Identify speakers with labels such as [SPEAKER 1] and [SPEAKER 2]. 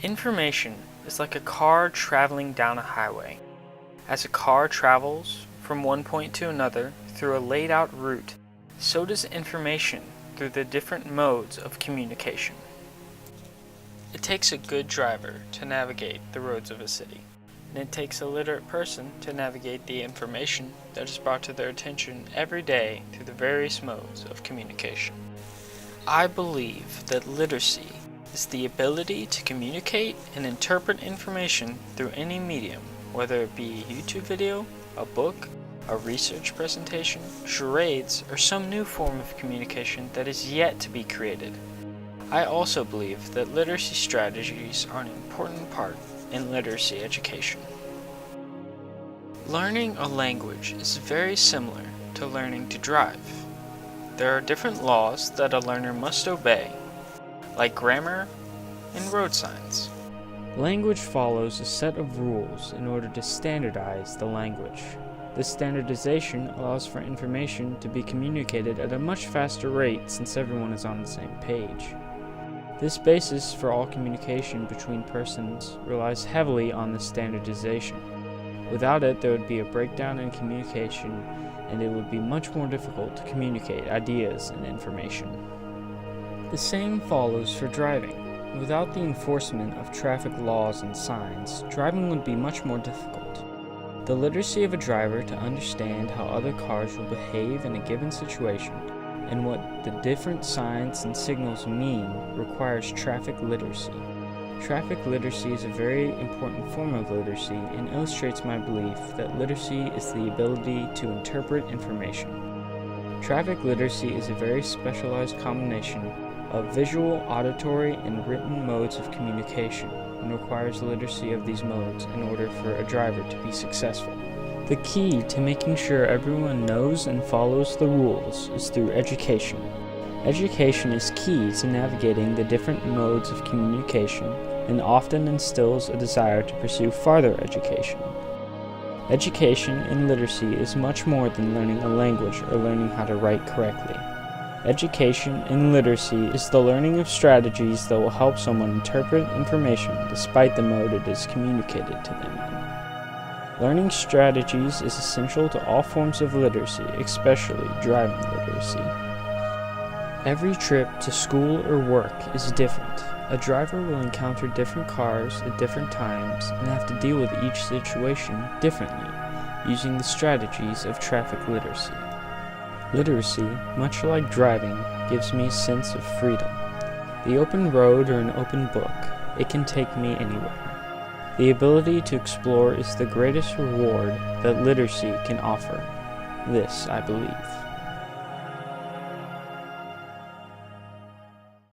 [SPEAKER 1] Information is like a car traveling down a highway. As a car travels from one point to another through a laid out route, so does information through the different modes of communication. It takes a good driver to navigate the roads of a city, and it takes a literate person to navigate the information that is brought to their attention every day through the various modes of communication. I believe that literacy is the ability to communicate and interpret information through any medium, whether it be a YouTube video, a book, a research presentation, charades, or some new form of communication that is yet to be created. I also believe that literacy strategies are an important part in literacy education. Learning a language is very similar to learning to drive. There are different laws that a learner must obey, like grammar and road signs.
[SPEAKER 2] Language follows a set of rules in order to standardize the language. This standardization allows for information to be communicated at a much faster rate since everyone is on the same page. This basis for all communication between persons relies heavily on the standardization. Without it, there would be a breakdown in communication, and it would be much more difficult to communicate ideas and information. The same follows for driving. Without the enforcement of traffic laws and signs, driving would be much more difficult. The literacy of a driver to understand how other cars will behave in a given situation and what the different signs and signals mean requires traffic literacy. Traffic literacy is a very important form of literacy and illustrates my belief that literacy is the ability to interpret information. Traffic literacy is a very specialized combination of visual, auditory, and written modes of communication and requires literacy of these modes in order for a driver to be successful. The key to making sure everyone knows and follows the rules is through education. Education is key to navigating the different modes of communication and often instills a desire to pursue farther education. Education in literacy is much more than learning a language or learning how to write correctly. Education in literacy is the learning of strategies that will help someone interpret information despite the mode it is communicated to them in. Learning strategies is essential to all forms of literacy, especially driving literacy. Every trip to school or work is different. A driver will encounter different cars at different times and have to deal with each situation differently, using the strategies of traffic literacy. Literacy, much like driving, gives me a sense of freedom. The open road or an open book, it can take me anywhere. The ability to explore is the greatest reward that literacy can offer. This I believe.